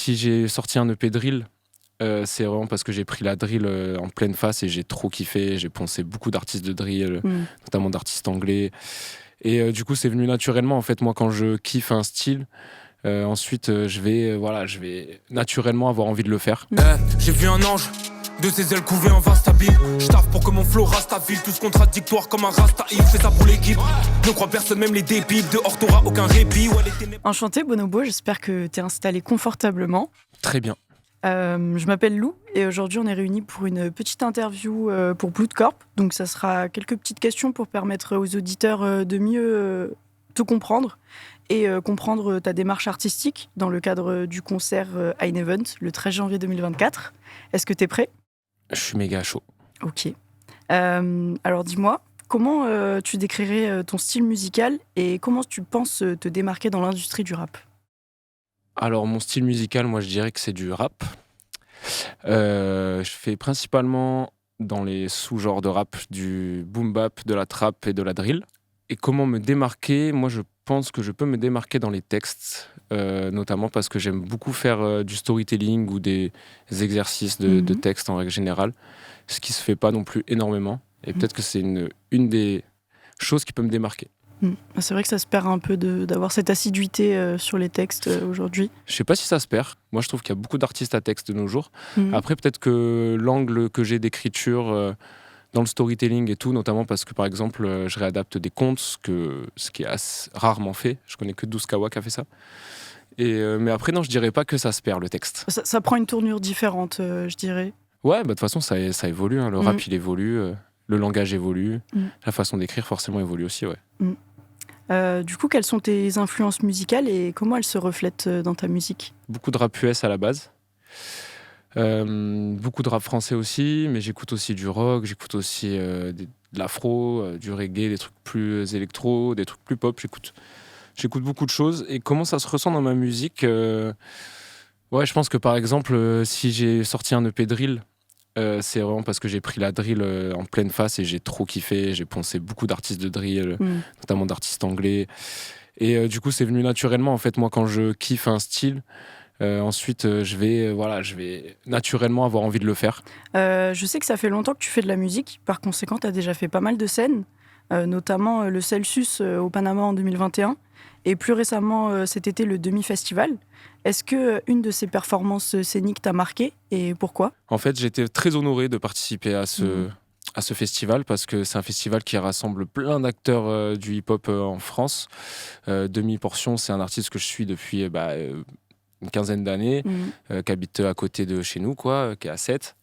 si j'ai sorti un EP drill, c'est vraiment parce que j'ai pris la drill en pleine face et j'ai trop kiffé. J'ai poncé beaucoup d'artistes de drill, notamment d'artistes anglais. Et du coup, c'est venu naturellement. En fait, moi, quand je kiffe un style, ensuite, je vais naturellement avoir envie de le faire. J'ai vu un ange, de ses ailes couvées en vaste habit. J'taffe pour que mon flow reste à ville. Tous contradictoires comme un rasta. Il fait ça pour l'équipe. Ne crois personne, même les débiles. Dehors, t'auras aucun répit. Enchanté, Bonobo, j'espère que t'es installé confortablement. Très bien. Je m'appelle Lou et aujourd'hui on est réunis pour une petite interview pour Blood Corp. Donc ça sera quelques petites questions pour permettre aux auditeurs de mieux te comprendre et comprendre ta démarche artistique dans le cadre du concert Ein Event le 13 janvier 2024. Est-ce que t'es prêt ? Je suis méga chaud. Ok. Alors dis-moi, comment tu décrirais ton style musical et comment tu penses te démarquer dans l'industrie du rap ? Alors, mon style musical, moi, je dirais que c'est du rap. Je fais principalement dans les sous-genres de rap du boom bap, de la trap et de la drill. Et comment me démarquer ? Moi, je pense que je peux me démarquer dans les textes, notamment parce que j'aime beaucoup faire du storytelling ou des exercices de texte en règle générale, ce qui se fait pas non plus énormément. Et peut-être que c'est une des choses qui peut me démarquer. C'est vrai que ça se perd un peu d'avoir cette assiduité sur les textes aujourd'hui. Je sais pas si ça se perd. Moi, je trouve qu'il y a beaucoup d'artistes à texte de nos jours. Après, peut-être que l'angle que j'ai d'écriture dans le storytelling et tout, notamment parce que, par exemple, je réadapte des contes, ce qui est assez rarement fait. Je connais que Douskawa qui a fait ça. Mais après, non, je dirais pas que ça se perd, le texte. Ça prend une tournure différente, je dirais. Ouais, de toute façon, ça évolue. Hein. Le rap, il évolue. Le langage évolue. La façon d'écrire, forcément, évolue aussi, ouais. Du coup, quelles sont tes influences musicales et comment elles se reflètent dans ta musique ? Beaucoup de rap US à la base. Beaucoup de rap français aussi, mais j'écoute aussi du rock, j'écoute aussi de l'afro, du reggae, des trucs plus électro, des trucs plus pop. J'écoute beaucoup de choses. Et comment ça se ressent dans ma musique ? Ouais, je pense que par exemple, si j'ai sorti un EP drill, c'est vraiment parce que j'ai pris la drill en pleine face et j'ai trop kiffé. J'ai poncé beaucoup d'artistes de drill, notamment d'artistes anglais. Et du coup, c'est venu naturellement. En fait, moi, quand je kiffe un style, ensuite, je vais naturellement avoir envie de le faire. Je sais que ça fait longtemps que tu fais de la musique. Par conséquent, tu as déjà fait pas mal de scènes, notamment le Celsius au Panama en 2021 et plus récemment cet été le Demi-Festival. Est-ce qu'une de ces performances scéniques t'a marqué et pourquoi ? En fait, j'étais très honoré de participer à ce festival parce que c'est un festival qui rassemble plein d'acteurs du hip-hop en France. Demi-Portion, c'est un artiste que je suis depuis une quinzaine d'années, qui habite à côté de chez nous, qui est à 7.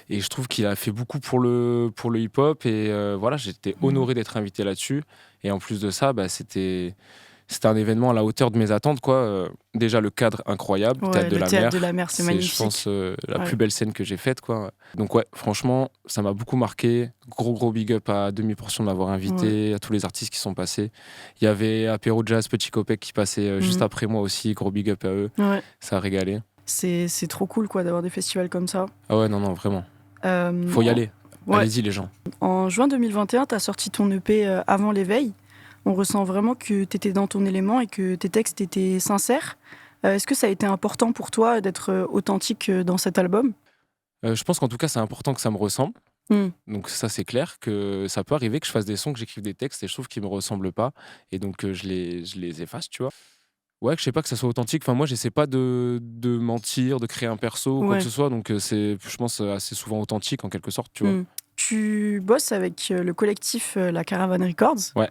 Et je trouve qu'il a fait beaucoup pour le hip-hop. Et j'étais honoré d'être invité là-dessus. Et en plus de ça, c'était un événement à la hauteur de mes attentes, déjà le cadre incroyable, Ouais, Théâtre de le la Théâtre Mer. de la Mer, c'est magnifique. Je pense la plus belle scène que j'ai faite, Donc franchement, ça m'a beaucoup marqué. Gros big up à Demi-Portion de m'avoir invité, à tous les artistes qui sont passés. Il y avait Apéro Jazz, Petit Copec qui passait juste après moi aussi. Gros big up à eux. Ouais. Ça a régalé. C'est trop cool d'avoir des festivals comme ça. Ah ouais, non, vraiment. Faut y aller. Ouais. Allez-y les gens. En juin 2021, tu as sorti ton EP Avant l'éveil. On ressent vraiment que tu étais dans ton élément et que tes textes étaient sincères. Est-ce que ça a été important pour toi d'être authentique dans cet album ? Je pense qu'en tout cas, c'est important que ça me ressemble. Donc ça, c'est clair que ça peut arriver que je fasse des sons, que j'écrive des textes et je trouve qu'ils me ressemblent pas. Et donc, je les efface, tu vois. Ouais, que je sais pas que ça soit authentique. Enfin, moi, j'essaie pas de mentir, de créer un perso ou quoi que ce soit. Donc, c'est, je pense, assez souvent authentique en quelque sorte, tu vois. Tu bosses avec le collectif La Caravane Records. Ouais.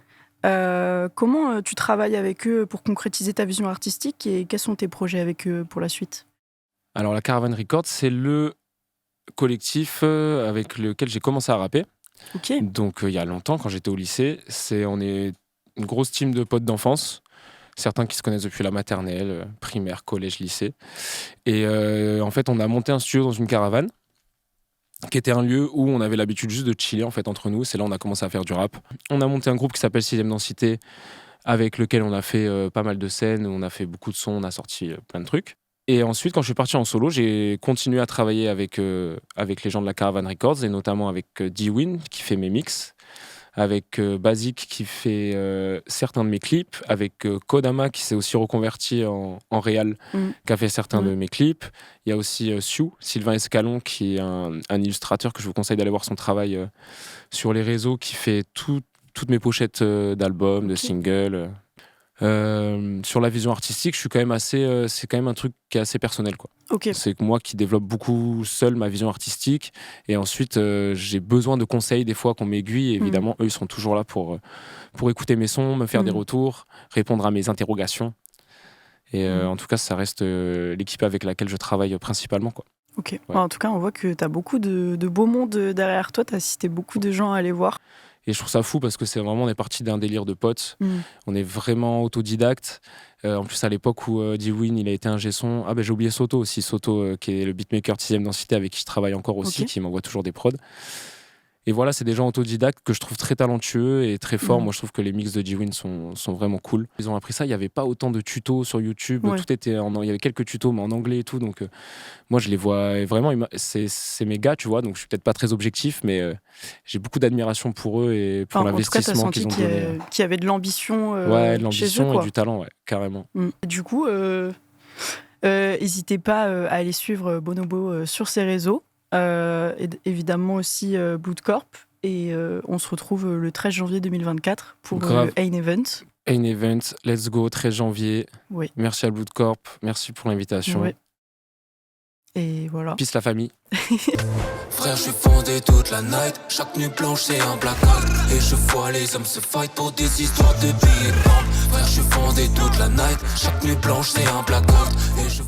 Comment tu travailles avec eux pour concrétiser ta vision artistique et quels sont tes projets avec eux pour la suite ? Alors, La Caravane Records, c'est le collectif avec lequel j'ai commencé à rapper. Okay. Donc, il y a longtemps, quand j'étais au lycée, on est une grosse team de potes d'enfance. Certains qui se connaissent depuis la maternelle, primaire, collège, lycée. Et en fait, on a monté un studio dans une caravane qui était un lieu où on avait l'habitude juste de chiller en fait, entre nous. C'est là où on a commencé à faire du rap. On a monté un groupe qui s'appelle 6ème Densité, avec lequel on a fait pas mal de scènes, on a fait beaucoup de sons, on a sorti plein de trucs. Et ensuite, quand je suis parti en solo, j'ai continué à travailler avec les gens de la Caravane Records, et notamment avec D-Win, qui fait mes mix, avec Basic qui fait certains de mes clips, avec Kodama qui s'est aussi reconverti en réal, qui a fait certains de mes clips. Il y a aussi Sylvain Escalon, qui est un illustrateur que je vous conseille d'aller voir son travail sur les réseaux, qui fait toutes mes pochettes d'albums, de singles. Sur la vision artistique, je suis quand même c'est quand même un truc qui est assez personnel, quoi. C'est moi qui développe beaucoup seul ma vision artistique, et ensuite j'ai besoin de conseils des fois qu'on m'aiguille, et évidemment eux ils sont toujours là pour écouter mes sons, me faire des retours, répondre à mes interrogations, et en tout cas ça reste l'équipe avec laquelle je travaille principalement, quoi. Ouais. En tout cas on voit que tu as beaucoup de beau monde derrière toi, tu as cité beaucoup de gens à aller voir. Et je trouve ça fou parce que on est parti d'un délire de potes. On est vraiment autodidacte. En plus, à l'époque où D-Win, il a été ingé son. Ah ben j'ai oublié Soto aussi. Soto, qui est le beatmaker de 6ème Densité, avec qui je travaille encore aussi, qui m'envoie toujours des prods. Et voilà, c'est des gens autodidactes que je trouve très talentueux et très forts. Moi, je trouve que les mix de D-Win sont vraiment cool. Ils ont appris ça. Il n'y avait pas autant de tutos sur YouTube. Tout était il y avait quelques tutos, mais en anglais et tout. Donc, moi, je les vois vraiment. C'est mes gars, tu vois. Donc, je suis peut-être pas très objectif, mais j'ai beaucoup d'admiration pour eux et pour l'investissement qu'ils ont donné. Qu'il y avait de l'ambition. De l'ambition et du talent, carrément. Du coup, n'hésitez pas à aller suivre Bonobo sur ses réseaux. Et évidemment aussi Blood Corp, et on se retrouve le 13 janvier 2024 pour le Ain Event. Ain Event, let's go, 13 janvier. Merci à Blood Corp, merci pour l'invitation. Et voilà. Peace la famille. Frère, je suis fondé toute la night. Chaque nuit blanche, c'est un blackout. Et je vois les hommes se fight pour des histoires de billets de banque. Frère, je suis fondé toute la night. Chaque nuit blanche, c'est un blackout. Et je